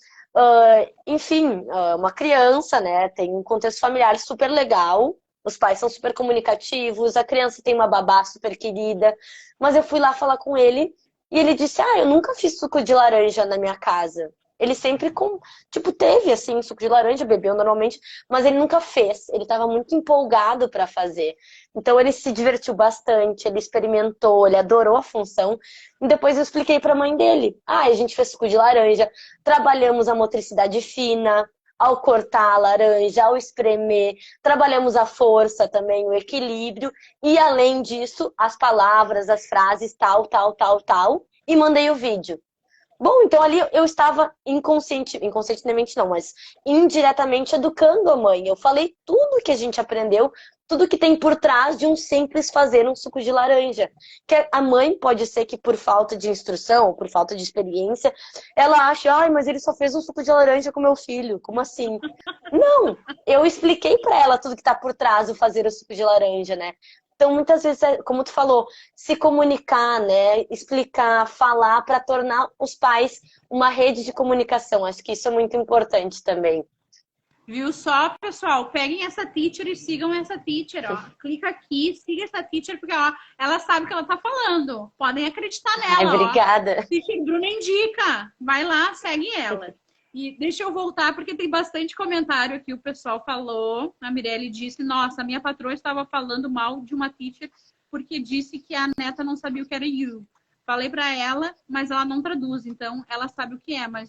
enfim, uma criança, né, tem um contexto familiar super legal, os pais são super comunicativos, a criança tem uma babá super querida, mas eu fui lá falar com ele e ele disse, eu nunca fiz suco de laranja na minha casa. Ele sempre, teve, assim, suco de laranja, bebeu normalmente, mas ele nunca fez. Ele estava muito empolgado para fazer. Então, ele se divertiu bastante, ele experimentou, ele adorou a função. E depois eu expliquei para a mãe dele. A gente fez suco de laranja, trabalhamos a motricidade fina, ao cortar a laranja, ao espremer, trabalhamos a força também, o equilíbrio, e além disso, as palavras, as frases, tal, tal, tal, tal, e mandei o vídeo. Bom, então ali eu estava inconscientemente não, mas indiretamente educando a mãe. Eu falei tudo que a gente aprendeu, tudo que tem por trás de um simples fazer um suco de laranja. Que a mãe pode ser que por falta de instrução, ou por falta de experiência, ela ache, mas ele só fez um suco de laranja com meu filho, como assim? Não, eu expliquei para ela tudo que está por trás do fazer o suco de laranja, né? Então, muitas vezes, como tu falou, se comunicar, né? Explicar, falar para tornar os pais uma rede de comunicação. Acho que isso é muito importante também. Viu só, pessoal? Peguem essa teacher e sigam essa teacher, ó. Clica aqui, siga essa teacher, porque ó, ela sabe o que ela tá falando. Podem acreditar nela, obrigada. Ó. Teacher Bruna indica. Vai lá, segue ela. E deixa eu voltar, porque tem bastante comentário aqui. O pessoal falou, a Mirelle disse, nossa, a minha patroa estava falando mal de uma teacher porque disse que a neta não sabia o que era you. Falei para ela, mas ela não traduz. Então, ela sabe o que é, mas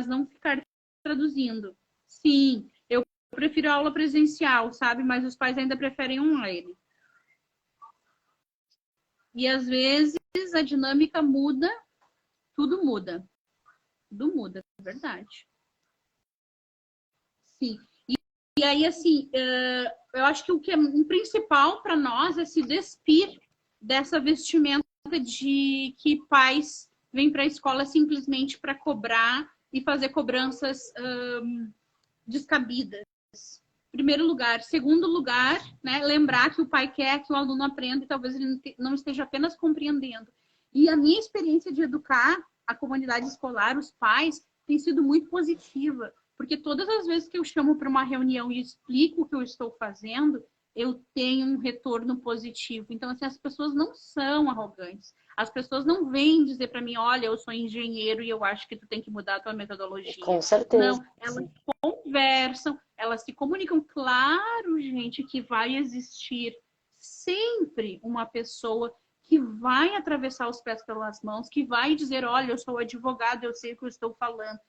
não ficar traduzindo. Sim, eu prefiro aula presencial, sabe? Mas os pais ainda preferem online. E às vezes a dinâmica muda, tudo muda. Tudo muda, é verdade. Sim. E aí, assim, eu acho que o que é principal para nós é se despir dessa vestimenta de que pais vêm para a escola simplesmente para cobrar e fazer cobranças descabidas. Primeiro lugar. Segundo lugar, né, lembrar que o pai quer que o aluno aprenda e talvez ele não esteja apenas compreendendo. E a minha experiência de educar a comunidade escolar, os pais, tem sido muito positiva, porque todas as vezes que eu chamo para uma reunião e explico o que eu estou fazendo, eu tenho um retorno positivo. Então, assim, as pessoas não são arrogantes. As pessoas não vêm dizer para mim, olha, eu sou engenheiro e eu acho que tu tem que mudar a tua metodologia. Com certeza. Não, elas conversam, elas se comunicam. Claro, gente, que vai existir sempre uma pessoa que vai atravessar os pés pelas mãos, que vai dizer, olha, eu sou advogado, eu sei o que eu estou falando.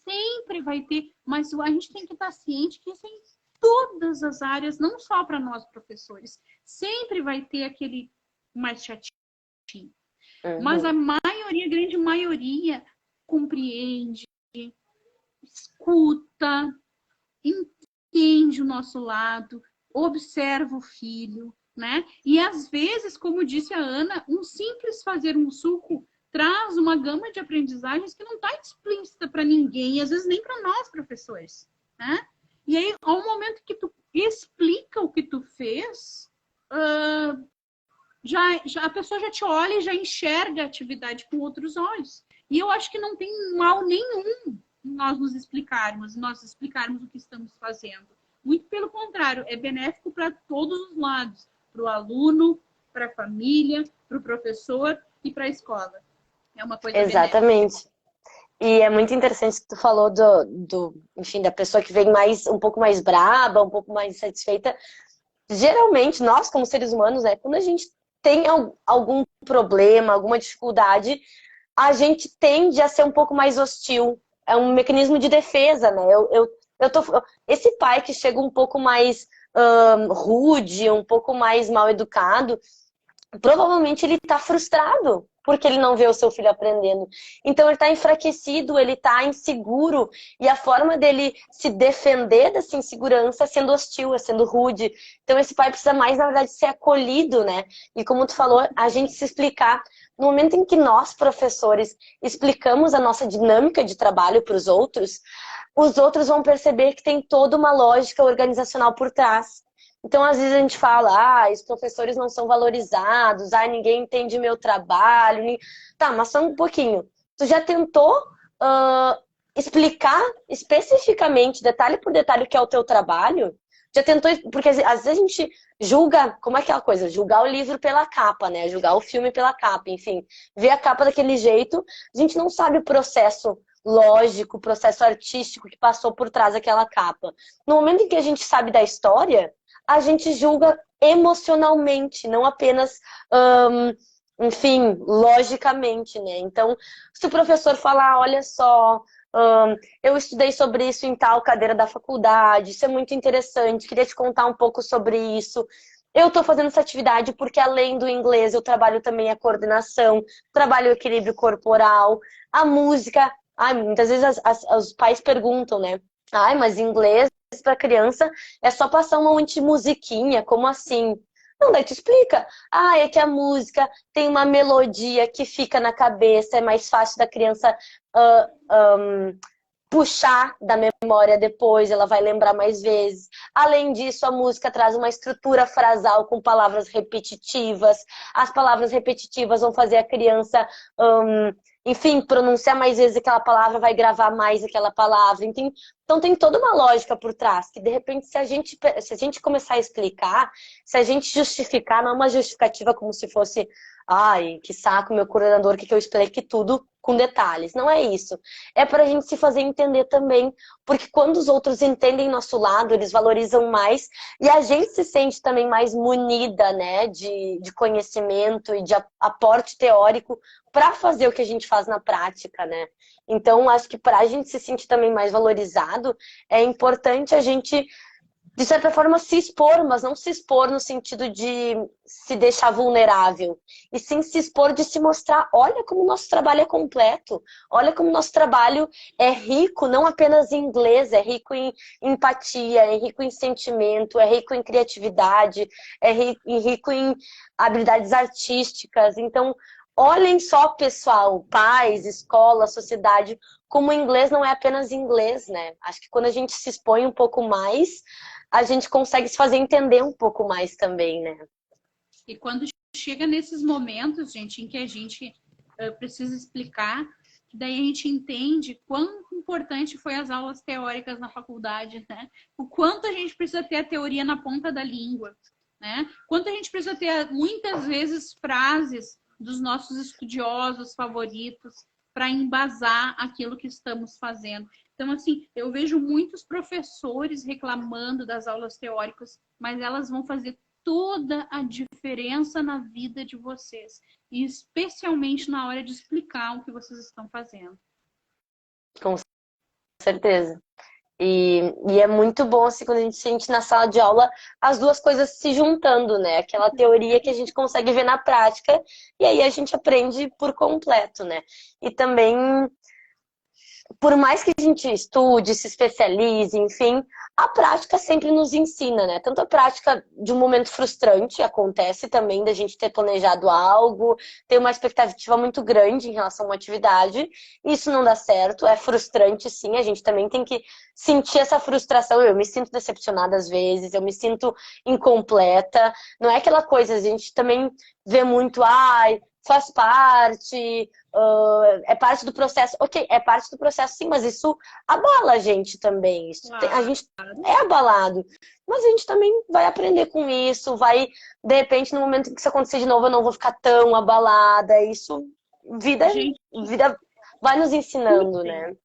Sempre vai ter, mas a gente tem que estar ciente que isso é em todas as áreas, não só para nós professores. Sempre vai ter aquele mais chatinho. Mas a maioria, a grande maioria, compreende, escuta, entende o nosso lado, observa o filho, né? E às vezes, como disse a Ana, um simples fazer um suco traz uma gama de aprendizagens que não está explícita para ninguém, às vezes nem para nós, professores, né? E aí, ao momento que tu explica o que tu fez, a pessoa já te olha e já enxerga a atividade com outros olhos. E eu acho que não tem mal nenhum nós nos explicarmos, nós explicarmos o que estamos fazendo. Muito pelo contrário, é benéfico para todos os lados, para o aluno, para a família, para o professor e para a escola. É uma coisa Exatamente. benéfica. E é muito interessante que tu falou enfim, da pessoa que vem um pouco mais braba, um pouco mais insatisfeita. Geralmente, nós como seres humanos, né, quando a gente tem algum problema, alguma dificuldade, a gente tende a ser um pouco mais hostil. É um mecanismo de defesa, né? Esse pai que chega um pouco mais rude, um pouco mais mal educado, provavelmente ele está frustrado porque ele não vê o seu filho aprendendo. Então ele está enfraquecido, ele está inseguro, e a forma dele se defender dessa insegurança é sendo hostil, é sendo rude. Então esse pai precisa mais, na verdade, ser acolhido, né? E como tu falou, a gente se explicar. No momento em que nós, professores, explicamos a nossa dinâmica de trabalho para os outros vão perceber que tem toda uma lógica organizacional por trás. Então, às vezes a gente fala, os professores não são valorizados, ninguém entende meu trabalho. Tá, mas só um pouquinho. Tu já tentou explicar especificamente, detalhe por detalhe, o que é o teu trabalho? Já tentou, porque às vezes a gente julga, como é aquela coisa? Julgar o livro pela capa, né? Julgar o filme pela capa, enfim. Ver a capa daquele jeito, a gente não sabe o processo lógico, o processo artístico que passou por trás daquela capa. No momento em que a gente sabe da história, a gente julga emocionalmente, não apenas, enfim, logicamente, né? Então, se o professor falar, olha só, eu estudei sobre isso em tal cadeira da faculdade, isso é muito interessante, queria te contar um pouco sobre isso. Eu estou fazendo essa atividade porque, além do inglês, eu trabalho também a coordenação, trabalho o equilíbrio corporal, a música. Muitas vezes os pais perguntam, né? Mas inglês para criança é só passar uma monte de musiquinha, como assim? Não, daí tu explica. É que a música tem uma melodia que fica na cabeça, é mais fácil da criança puxar da memória depois, ela vai lembrar mais vezes. Além disso, a música traz uma estrutura frasal com palavras repetitivas. As palavras repetitivas vão fazer a criança, enfim, pronunciar mais vezes aquela palavra, vai gravar mais aquela palavra. Então tem toda uma lógica por trás, que de repente, se a gente começar a explicar, se a gente justificar, não é uma justificativa como se fosse, que saco, meu coordenador, que eu explique tudo com detalhes. Não é isso. É para a gente se fazer entender também, porque quando os outros entendem nosso lado, eles valorizam mais, e a gente se sente também mais munida, né, de conhecimento e de aporte teórico para fazer o que a gente faz na prática, né? Então, acho que para a gente se sentir também mais valorizado, é importante a gente, de certa forma, se expor, mas não se expor no sentido de se deixar vulnerável, e sim se expor de se mostrar, olha como o nosso trabalho é completo, olha como o nosso trabalho é rico, não apenas em inglês, é rico em empatia, é rico em sentimento, é rico em criatividade, é rico em habilidades artísticas. Então, olhem só, pessoal, pais, escola, sociedade, como o inglês não é apenas inglês, né? Acho que quando a gente se expõe um pouco mais, a gente consegue se fazer entender um pouco mais também, né? E quando chega nesses momentos, gente, em que a gente precisa explicar, daí a gente entende quão importante foi as aulas teóricas na faculdade, né? O quanto a gente precisa ter a teoria na ponta da língua, né? Quanto a gente precisa ter, muitas vezes, frases dos nossos estudiosos favoritos para embasar aquilo que estamos fazendo. Então, assim, eu vejo muitos professores reclamando das aulas teóricas, mas elas vão fazer toda a diferença na vida de vocês, e especialmente na hora de explicar o que vocês estão fazendo. Com certeza. E é muito bom, assim, quando a gente sente na sala de aula as duas coisas se juntando, né? Aquela teoria que a gente consegue ver na prática, e aí a gente aprende por completo, né? E também, por mais que a gente estude, se especialize, enfim, a prática sempre nos ensina, né? Tanto a prática de um momento frustrante acontece também, da gente ter planejado algo, ter uma expectativa muito grande em relação a uma atividade, e isso não dá certo, é frustrante sim, a gente também tem que sentir essa frustração. Eu me sinto decepcionada às vezes, eu me sinto incompleta, não é aquela coisa, a gente também vê muito, faz parte, é parte do processo. Ok, é parte do processo sim, mas isso abala a gente também. A Claro. gente é abalado, mas a gente também vai aprender com isso, vai, de repente, no momento em que isso acontecer de novo, eu não vou ficar tão abalada. Isso, vida, Gente, vida vai nos ensinando, escutem. né?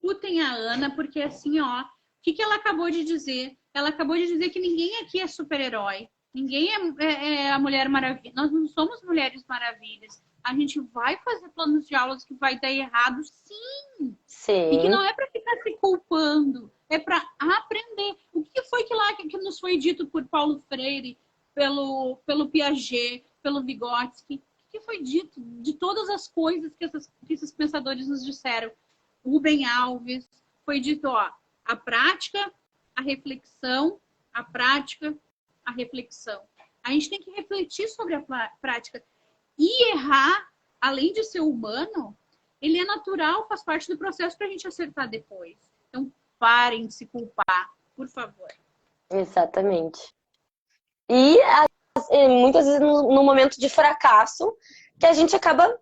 Escutem a Ana, porque assim, ó, o que, que ela acabou de dizer? Ela acabou de dizer que ninguém aqui é super-herói. Ninguém é a Mulher Maravilha. Nós não somos Mulheres Maravilhas. A gente vai fazer planos de aulas que vai dar errado, sim. E que Sim, não é para ficar se culpando, é para aprender. O que foi que lá que nos foi dito por Paulo Freire, pelo Piaget, pelo Vygotsky? O que foi dito de todas as coisas que esses pensadores nos disseram? Rubem Alves, foi dito, ó, a prática, a reflexão, a prática, a reflexão. A gente tem que refletir sobre a prática. E errar, além de ser humano, ele é natural, faz parte do processo para a gente acertar depois. Então, parem de se culpar, por favor. exatamente. E muitas vezes no momento de fracasso que a gente acaba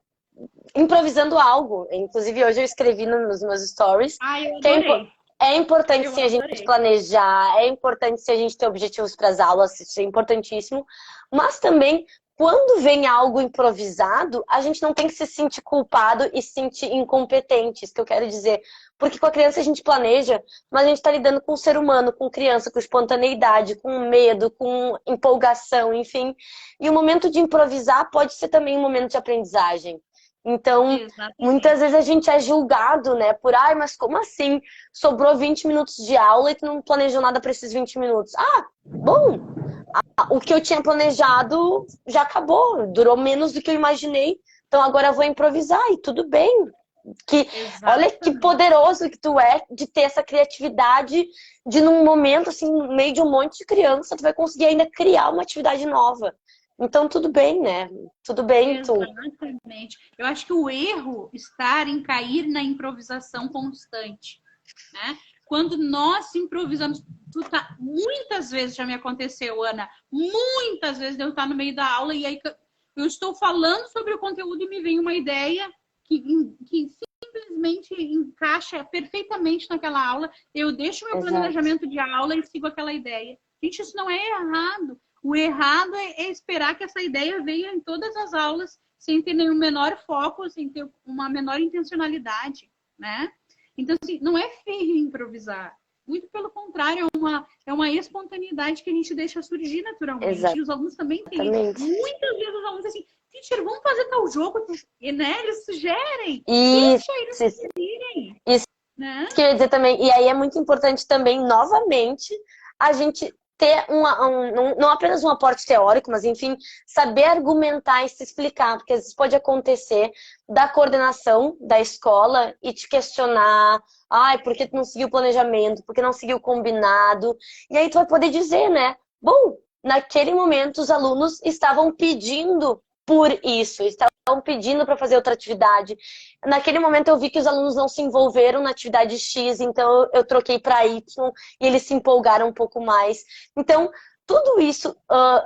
improvisando algo. Inclusive, hoje eu escrevi nos meus stories Ah, eu que adorei. é importante Eu sim a gente adorei. planejar, é importante sim a gente ter objetivos para as aulas, isso é importantíssimo, mas também quando vem algo improvisado, a gente não tem que se sentir culpado e se sentir incompetente, isso que eu quero dizer. Porque com a criança a gente planeja, mas a gente está lidando com o ser humano, com criança, com espontaneidade, com medo, com empolgação, enfim. E o momento de improvisar pode ser também um momento de aprendizagem. Então, muitas vezes Exatamente. a gente é julgado, né? Por, ai, mas como assim? Sobrou 20 minutos de aula e tu não planejou nada para esses 20 minutos. Ah, bom, o que eu tinha planejado já acabou, durou menos do que eu imaginei. Então agora eu vou improvisar e tudo bem. Que, olha que Exatamente. poderoso que tu é de ter essa criatividade de num momento assim, no meio de um monte de criança, tu vai conseguir ainda criar uma atividade nova. Então tudo bem, né? Tudo bem, tu. Exatamente. Eu acho que o erro está em cair na improvisação constante, né? Quando nós improvisamos, muitas vezes já me aconteceu, Ana, muitas vezes eu estar no meio da aula e aí eu estou falando sobre o conteúdo e me vem uma ideia que simplesmente encaixa perfeitamente naquela aula, eu deixo meu Exato. planejamento de aula e sigo aquela ideia. Gente, isso não é errado. O errado é esperar que essa ideia venha em todas as aulas sem ter nenhum menor foco, sem ter uma menor intencionalidade, né? Então, assim, não é feio improvisar. Muito pelo contrário, é uma espontaneidade que a gente deixa surgir naturalmente. E os alunos também têm. Exatamente. Muitas vezes os alunos assim, teacher, vamos fazer tal jogo? E, né, eles sugerem. Deixa eles Isso, sugerirem, isso né? que eu ia dizer também. E aí é muito importante também, novamente, a gente ter não apenas um aporte teórico, mas enfim, saber argumentar e se explicar, porque às vezes pode acontecer da coordenação da escola e te questionar, ai, por que tu não seguiu o planejamento, por que não seguiu o combinado? E aí tu vai poder dizer, né? Bom, naquele momento os alunos estavam pedindo por isso, estavam pedindo para fazer outra atividade. Naquele momento eu vi que os alunos não se envolveram na atividade X, então eu troquei para Y e eles se empolgaram um pouco mais. Então, tudo isso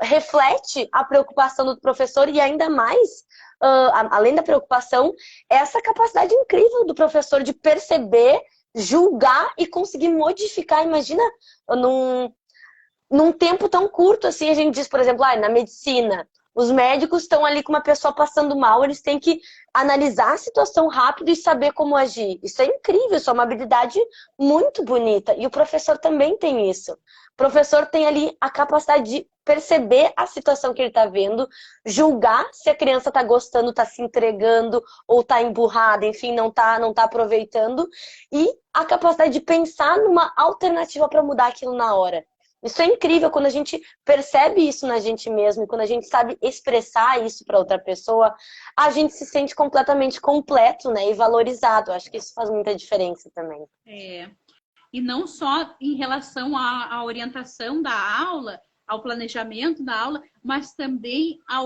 reflete a preocupação do professor e ainda mais, além da preocupação, essa capacidade incrível do professor de perceber, julgar e conseguir modificar. Imagina num tempo tão curto assim, a gente diz, por exemplo, na medicina, os médicos estão ali com uma pessoa passando mal, eles têm que analisar a situação rápido e saber como agir. Isso é incrível, isso é uma habilidade muito bonita. E o professor também tem isso. O professor tem ali a capacidade de perceber a situação que ele está vendo, julgar se a criança está gostando, está se entregando ou está emburrada, enfim, não tá aproveitando, e a capacidade de pensar numa alternativa para mudar aquilo na hora. Isso é incrível quando a gente percebe isso na gente mesmo, e quando a gente sabe expressar isso para outra pessoa, a gente se sente completamente completo, né, e valorizado. Acho que isso faz muita diferença também. É. E não só em relação à orientação da aula, ao planejamento da aula, mas também à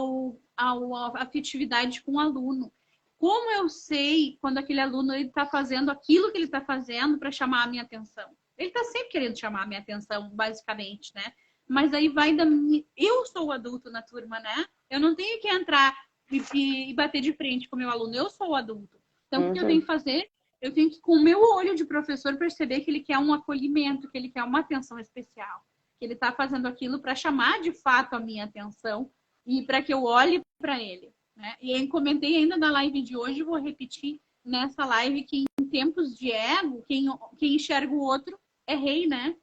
afetividade com o aluno. Como eu sei quando aquele aluno está fazendo aquilo que ele está fazendo para chamar a minha atenção? Ele está sempre querendo chamar a minha atenção, basicamente, né? Mas aí vai da minha... Eu sou o adulto na turma, né? Eu não tenho que entrar e bater de frente com o meu aluno. Eu sou o adulto. Então, o que eu Uhum. tenho que fazer? Eu tenho que, com o meu olho de professor, perceber que ele quer um acolhimento, que ele quer uma atenção especial. Que ele está fazendo aquilo para chamar de fato a minha atenção e para que eu olhe para ele. Né? E eu comentei ainda na live de hoje, vou repetir nessa live, que em tempos de ego, quem enxerga o outro é rei, né?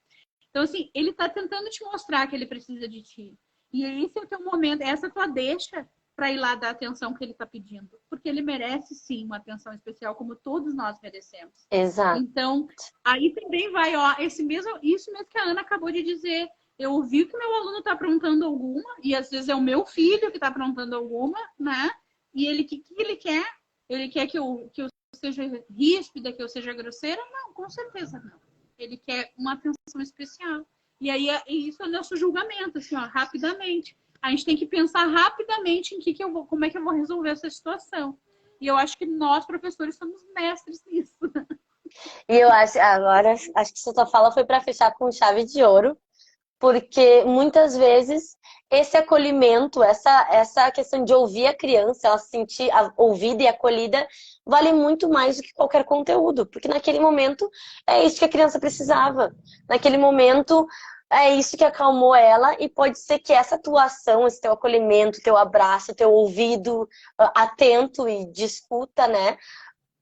Então, assim, ele está tentando te mostrar que ele precisa de ti. E esse é o teu momento, essa é a tua deixa para ir lá dar a atenção que ele está pedindo. Porque ele merece, sim, uma atenção especial, como todos nós merecemos. Exato. Então, aí também vai, ó, isso mesmo que a Ana acabou de dizer. Eu ouvi que meu aluno está aprontando alguma, e às vezes é o meu filho que está aprontando alguma, né? E ele, que ele quer? Ele quer que eu seja ríspida, que eu seja grosseira? Não, com certeza não. Ele quer uma atenção especial. E aí, isso é o nosso julgamento, assim, ó, rapidamente. A gente tem que pensar rapidamente em como é que eu vou resolver essa situação. E eu acho que nós, professores, somos mestres nisso. E eu acho, agora, acho que essa fala foi para fechar com chave de ouro, porque muitas vezes esse acolhimento, essa questão de ouvir a criança, ela se sentir ouvida e acolhida, vale muito mais do que qualquer conteúdo, porque naquele momento é isso que a criança precisava. Naquele momento é isso que acalmou ela, e pode ser que essa tua ação, esse teu acolhimento, teu abraço, teu ouvido atento e de escuta, né?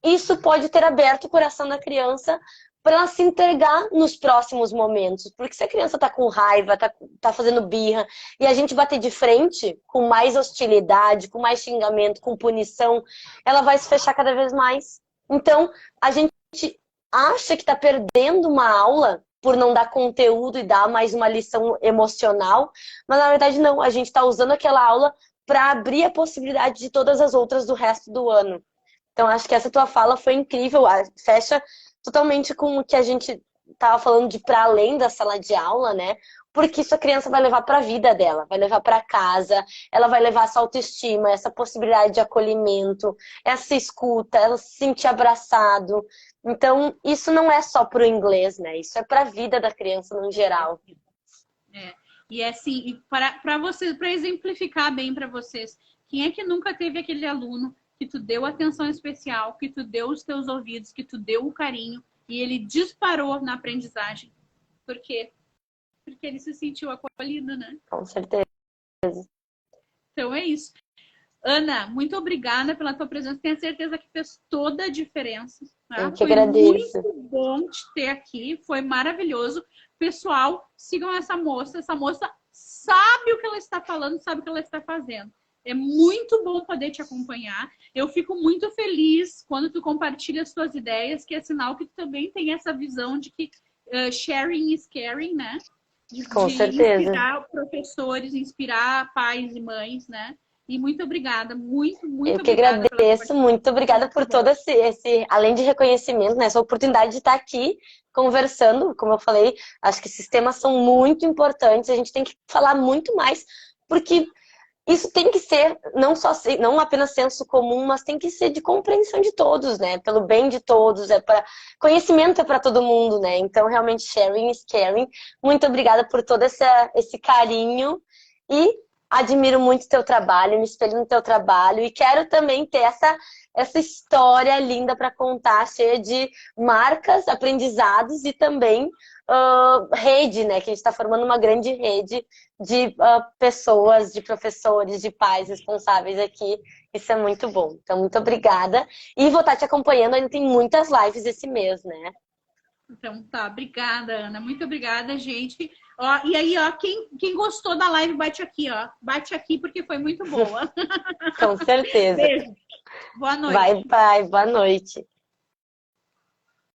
Isso pode ter aberto o coração da criança para ela se entregar nos próximos momentos. Porque se a criança tá com raiva, tá fazendo birra, e a gente bater de frente com mais hostilidade, com mais xingamento, com punição, ela vai se fechar cada vez mais. Então, a gente acha que tá perdendo uma aula por não dar conteúdo e dar mais uma lição emocional, mas na verdade não, a gente tá usando aquela aula para abrir a possibilidade de todas as outras do resto do ano. Então, acho que essa tua fala foi incrível, fecha totalmente com o que a gente estava falando de para além da sala de aula, né? Porque isso a criança vai levar para a vida dela, vai levar para casa, ela vai levar essa autoestima, essa possibilidade de acolhimento, essa escuta, ela se sentir abraçado. Então, isso não é só para o inglês, né? Isso é para a vida da criança no geral. E assim, para vocês, para exemplificar bem para vocês, quem é que nunca teve aquele aluno que tu deu atenção especial, que tu deu os teus ouvidos, que tu deu o carinho e ele disparou na aprendizagem? Por quê? Porque ele se sentiu acolhido, né? Com certeza. Então é isso. Ana, muito obrigada pela tua presença. Tenho certeza que fez toda a diferença. Tá? Eu que agradeço. Foi muito bom te ter aqui. Foi maravilhoso. Pessoal, sigam essa moça. Essa moça sabe o que ela está falando, sabe o que ela está fazendo. É muito bom poder te acompanhar. Eu fico muito feliz quando tu compartilha as tuas ideias, que é sinal que tu também tem essa visão de que sharing is caring, né? Com certeza. Inspirar professores, inspirar pais e mães, né? E muito obrigada, muito Eu que obrigada. agradeço, muito obrigada por todo esse, além de reconhecimento, né, essa oportunidade de estar aqui conversando. Como eu falei, acho que esses temas são muito importantes, a gente tem que falar muito mais, porque isso tem que ser não apenas senso comum, mas tem que ser de compreensão de todos, né? Pelo bem de todos, conhecimento é para todo mundo, né? Então, realmente, sharing is caring. Muito obrigada por todo esse carinho e admiro muito o teu trabalho, me espelho no teu trabalho e quero também ter essa história linda para contar, cheia de marcas, aprendizados e também rede, né? Que a gente está formando uma grande rede de pessoas, de professores, de pais responsáveis aqui. Isso é muito bom. Então, muito obrigada. E vou estar te acompanhando, ainda tem muitas lives esse mês, né? Então tá, obrigada, Ana. Muito obrigada, gente. Ó, e aí, ó, quem gostou da live, bate aqui, ó. Bate aqui porque foi muito boa. Com certeza. Beijo. Boa noite. Bye, bye. Boa noite.